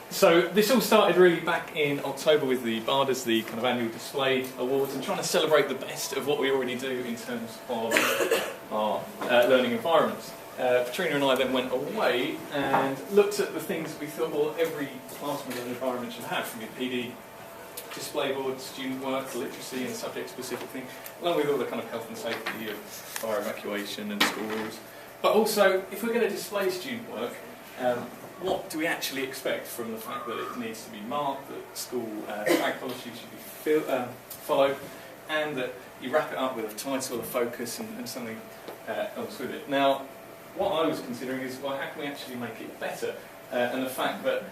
So this all started really back in October with the BARDAs, the kind of annual display awards, and trying to celebrate the best of what we already do in terms of our learning environments. Katrina and I then went away and looked at the things that we thought, well, every classroom learning environment should have, from your PD, display boards, student work, literacy and subject-specific things, along with all the kind of health and safety of fire evacuation and school rules. But also, if we're going to display student work, what do we actually expect from the fact that it needs to be marked, that school flag policy should be followed, and that you wrap it up with a title, a focus, and something else with it. Now, what I was considering is, well, how can we actually make it better? And the fact that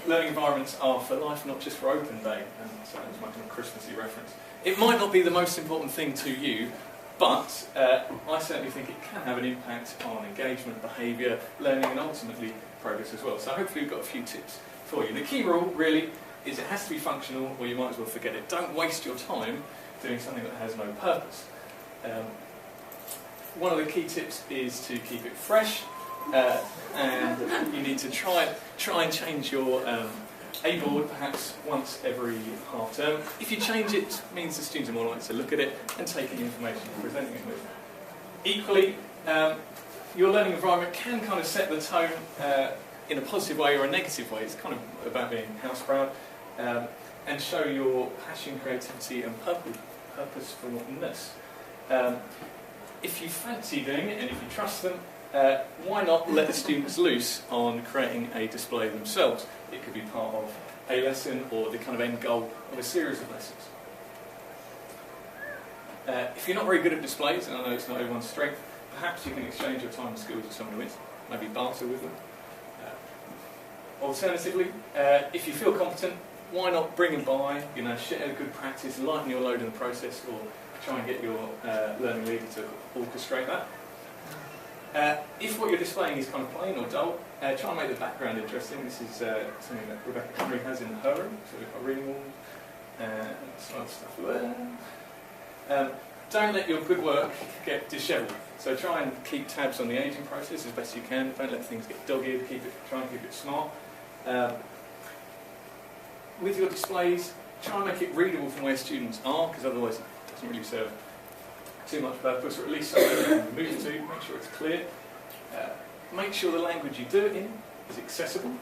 learning environments are for life, not just for open day, and so that was my kind of Christmassy reference. It might not be the most important thing to you, but I certainly think it can have an impact on engagement, behaviour, learning, and ultimately progress as well. So hopefully we've got a few tips for you. The key rule really is it has to be functional, or you might as well forget it. Don't waste your time doing something that has no purpose. One of the key tips is to keep it fresh, and you need to try and change your A board perhaps once every half term. If you change it, it means the students are more likely to look at it and take in the information you're presenting it with. Equally, your learning environment can kind of set the tone in a positive way or a negative way. It's kind of about being house proud, and show your passion, creativity and purposefulness. If you fancy doing it and if you trust them, why not let the students loose on creating a display themselves? It could be part of a lesson or the kind of end goal of a series of lessons. If you're not very good at displays, and I know it's not everyone's strength, perhaps you can exchange your time in schools with someone who is, maybe barter with them. Alternatively, if you feel competent, why not bring them by, share a good practice, lighten your load in the process, or try and get your learning leader to orchestrate that. If what you're displaying is kind of plain or dull, try and make the background interesting. This is something that Rebecca Connery has in her room, so we've got reading rooms and some other stuff there. Don't let your good work get dishevelled. So try and keep tabs on the ageing process as best you can. Don't let things get dog-eared. Try and keep it smart. With your displays, try and make it readable from where students are, because otherwise it doesn't really serve too much purpose, or at least something you can move to. Make sure it's clear. Make sure the language you do it in is accessible.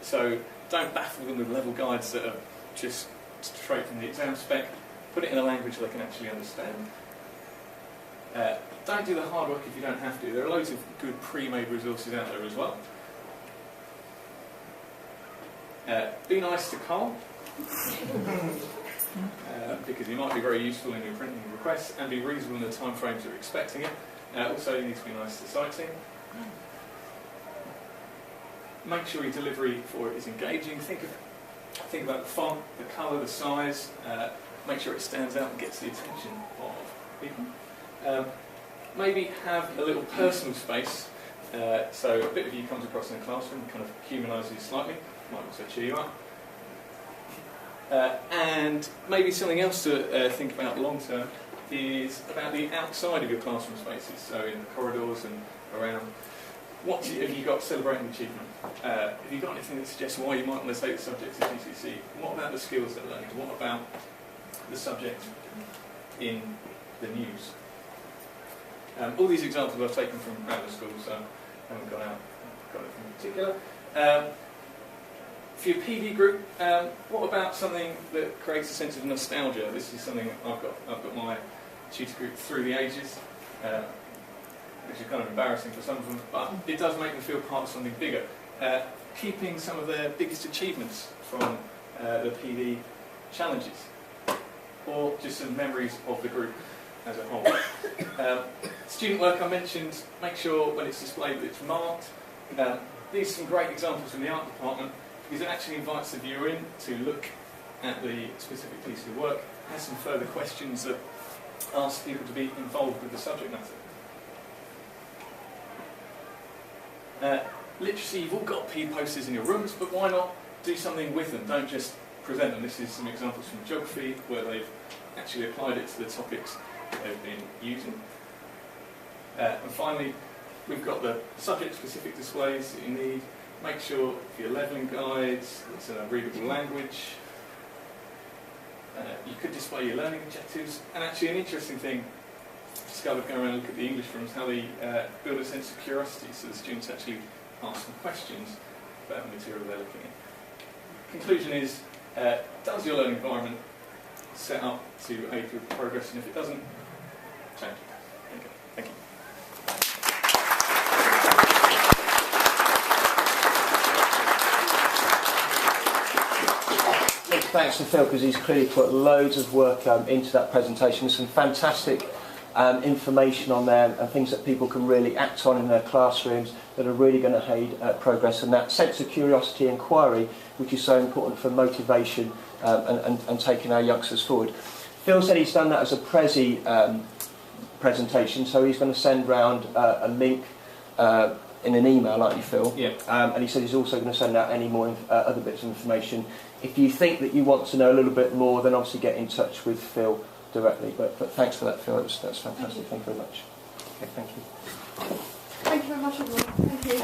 So don't baffle them with level guides that are just straight from the exam spec. Put it in a language they can actually understand. Don't do the hard work if you don't have to. There are loads of good pre-made resources out there as well. Be nice to Carl, because he might be very useful in your printing requests, and be reasonable in the time frames you're expecting it. Also, you need to be nice to the site team. Make sure your delivery for it is engaging. Think about the font, the colour, the size. Make sure it stands out and gets the attention of people. Maybe have a little personal space, so a bit of you comes across in the classroom, kind of humanises you slightly, might also cheer you up. And maybe something else to think about long term is about the outside of your classroom spaces, so in the corridors and around. What have you got celebrating achievement? Have you got anything that suggests why you might want to take the subject to GCSE? What about the skills they're learning? What about the subject in the news? All these examples I've taken from grammar schools, so I haven't got anything particular. For your PD group, what about something that creates a sense of nostalgia? This is something I've got my tutor group through the ages, which is kind of embarrassing for some of them, but it does make them feel part of something bigger. Keeping some of their biggest achievements from the PD challenges, or just some memories of the group as a whole. Student work I mentioned, make sure when it's displayed that it's marked. These are some great examples from the art department, because it actually invites the viewer in to look at the specific piece of work, has some further questions that ask people to be involved with the subject matter. Literacy, you've all got PE posters in your rooms, but why not do something with them? Don't just present them. This is some examples from geography where they've actually applied it to the topics they've been using. And finally, we've got the subject-specific displays that you need. Make sure for your levelling guides it's in a readable language. You could display your learning objectives, and actually an interesting thing I discovered going around and look at the English rooms, how they build a sense of curiosity, so the students actually ask some questions about the material they're looking at. Conclusion is, does your learning environment set up to aid your progress, and if it doesn't, change it. Okay. Thank you. Thanks to Phil, because he's clearly put loads of work into that presentation. Some fantastic information on there and things that people can really act on in their classrooms that are really going to aid progress, and that sense of curiosity and inquiry, which is so important for motivation and taking our youngsters forward. Phil said he's done that as a Prezi presentation, so he's going to send round a link in an email, aren't you, Phil? Yeah. And he said he's also going to send out any more other bits of information. If you think that you want to know a little bit more, then obviously get in touch with Phil directly. But thanks for that, Phil. That's fantastic. Thank you very much. Okay, thank you. Thank you very much, everyone. Thank you.